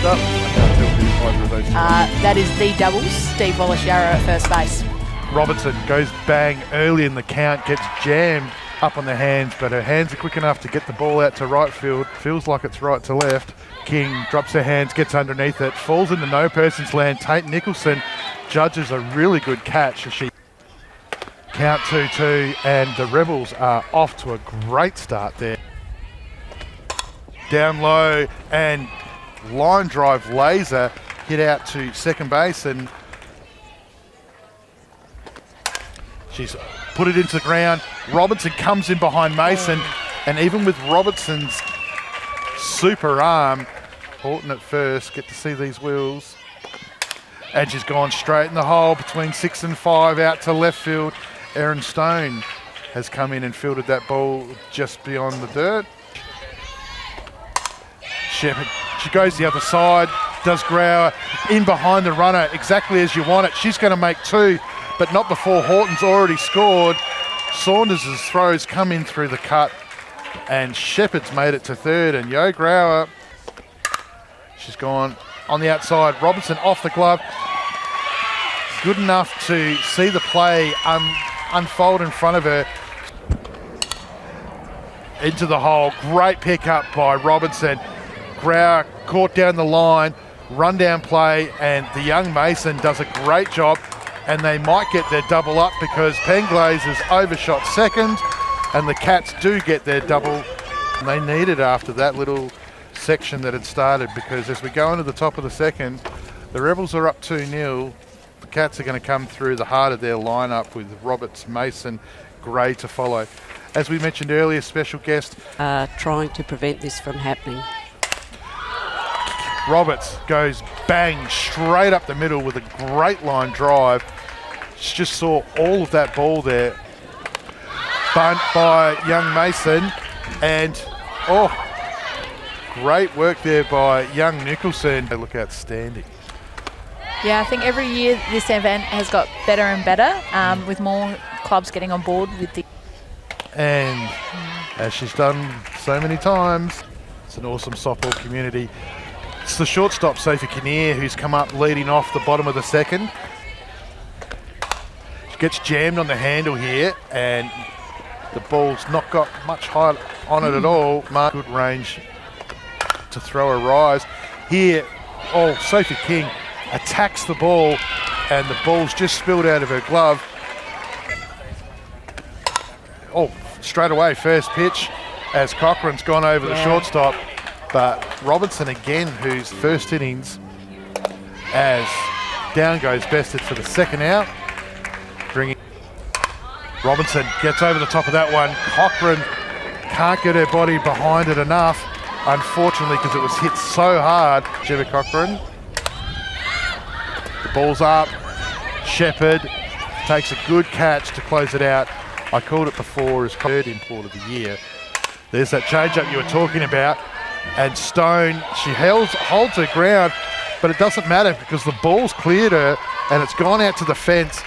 popped up. I can't tell who either of those two are. That is the doubles, Steve Wallace-Yarra at first base. Robertson goes bang early in the count, gets jammed up on the hands, but her hands are quick enough to get the ball out to right field. Feels like it's right to left. King drops her hands, gets underneath it, falls into no person's land. Tate Nicholson judges a really good catch as she count 2-2, and the Rebels are off to a great start there. Down low and line drive laser hit out to second base, and she's put it into the ground. Robertson comes in behind Mason, and even with Robertson's super arm, Horton at first, get to see these wheels, and she's gone straight in the hole between 6 and 5 out to left field. Erin Stone has come in and fielded that ball just beyond the dirt. Shepherd, she goes the other side, does Grauer in behind the runner exactly as you want it. She's going to make 2, but not before Horton's already scored. Saunders' throws come in through the cut, and Shepherd's made it to third, and Yo Grauer, she's gone on the outside. Robertson off the glove. Good enough to see the play unfold in front of her. Into the hole. Great pickup by Robertson. Grauer caught down the line, run down play, and the young Mason does a great job, and they might get their double up because Penglaze has overshot second, and the Cats do get their double. And they need it after that little section that had started, because as we go into the top of the second, the Rebels are up 2-0. The Cats are going to come through the heart of their lineup with Roberts, Mason, Gray to follow. As we mentioned earlier, special guest trying to prevent this from happening. Roberts goes bang straight up the middle with a great line drive. Just saw all of that ball there. Bunt by young Mason, and great work there by young Nicholson. They look outstanding. Yeah, I think every year this event has got better and better, with more clubs getting on board with the... And as she's done so many times, it's an awesome softball community. It's the shortstop, Sophie Kinnear, who's come up leading off the bottom of the second. She gets jammed on the handle here, and the ball's not got much height on it at all. Mark, good range to throw a rise. Here, Sophie King attacks the ball, and the ball's just spilled out of her glove. Straight away, first pitch, as Cochrane's gone over the shortstop. But Robertson again, whose first innings, as down goes bested for the second out. Robinson gets over the top of that one. Cochrane can't get her body behind it enough, unfortunately, because it was hit so hard. Jimmy Cochrane. The ball's up. Shepherd takes a good catch to close it out. I called it before as third import of the year. There's that change-up you were talking about. And Stone, she holds her ground, but it doesn't matter because the ball's cleared her and it's gone out to the fence,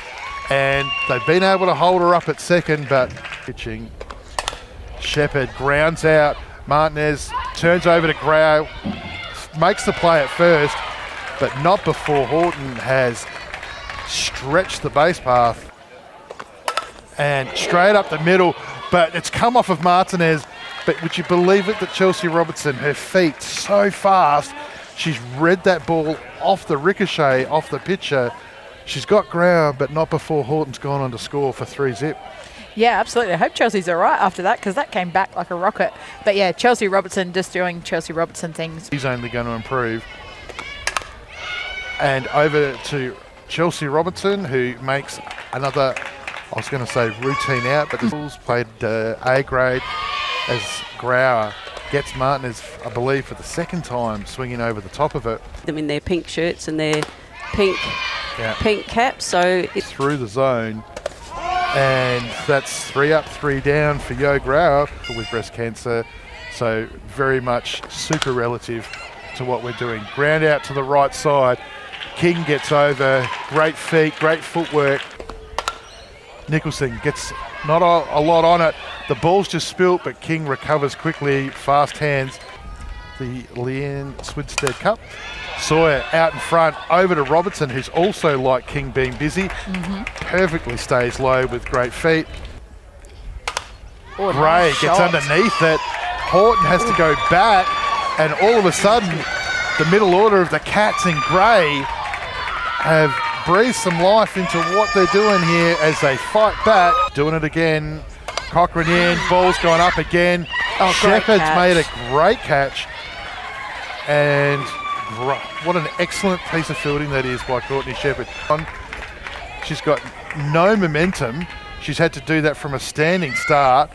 and they've been able to hold her up at second, but pitching. Shepherd grounds out. Martinez turns over to Grau, makes the play at first, but not before Horton has stretched the base path and straight up the middle, but it's come off of Martinez. But would you believe it that Chelsea Robertson, her feet so fast, she's read that ball off the ricochet, off the pitcher. She's got ground, but not before Horton's gone on to score for 3-zip. Yeah, absolutely. I hope Chelsea's all right after that, because that came back like a rocket. But yeah, Chelsea Robertson just doing Chelsea Robertson things. He's only going to improve. And over to Chelsea Robertson, who makes another, I was going to say routine out, but the Bulls played A grade, as Grauer gets Martinez, I believe, for the second time, swinging over the top of it. Them in their pink shirts and their pink caps, so it's through the zone, and that's 3 up, 3 down for Yo Grauer with breast cancer. So very much super relative to what we're doing. Ground out to the right side. King gets over. Great feet, great footwork. Nicholson gets not a lot on it. The ball's just spilt, but King recovers quickly, fast hands. the Leanne Swinstead Cup. Sawyer out in front, over to Robertson, who's also like King being busy. Perfectly stays low with great feet. Oh, Gray nice gets shot. underneath it. Horton has to go back, and all of a sudden, the middle order of the Cats in Gray have breathed some life into what they're doing here as they fight back. Doing it again. Cochrane in, ball's gone up again. Oh, great Shepherd's catch. made a great catch. And what an excellent piece of fielding that is by Courtney Shepherd. She's got no momentum. She's had to do that from a standing start.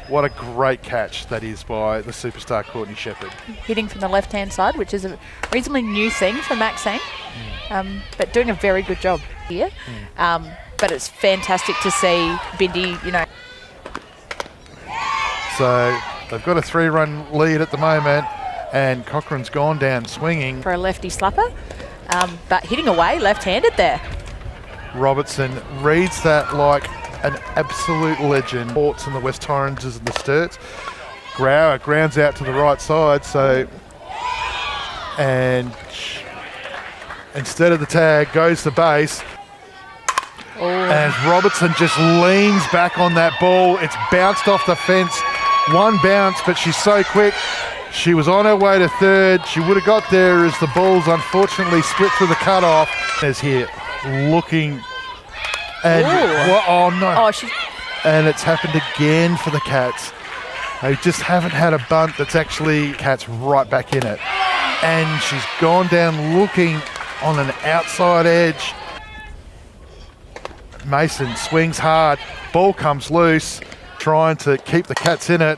What a great catch that is by the superstar Courtney Shepherd. Hitting from the left-hand side, which is a reasonably new thing for Maxine, but doing a very good job here. But it's fantastic to see Bindi, you know. So they've got a 3-run lead at the moment, and Cochrane's gone down swinging. For a lefty slapper, but hitting away left-handed there. Robertson reads that like an absolute legend. Ports and the West Torranges and the Sturts. Grauer grounds out to the right side, so, and instead of the tag goes to base. As Robertson just leans back on that ball. It's bounced off the fence. One bounce, but she's so quick. She was on her way to third. She would have got there as the ball's unfortunately split through the cutoff. Is here looking, and oh no! Oh, And it's happened again for the Cats. They just haven't had a bunt that's actually Cats right back in it. And she's gone down looking on an outside edge. Mason swings hard. Ball comes loose, trying to keep the Cats in it.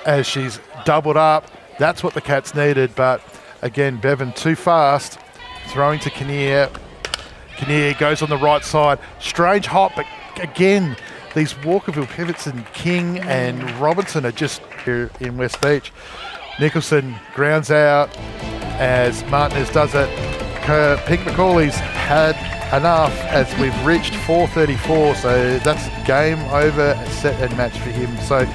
As she's doubled up. That's what the Cats needed, but again, Bevan too fast. Throwing to Kinnear. Kinnear goes on the right side. Strange hop, but again, these Walkerville pivots and King and Robinson are just here in West Beach. Nicholson grounds out as Martinez does it. Pink McCauley's had enough as we've reached 4:34, so that's game over, set and match for him. So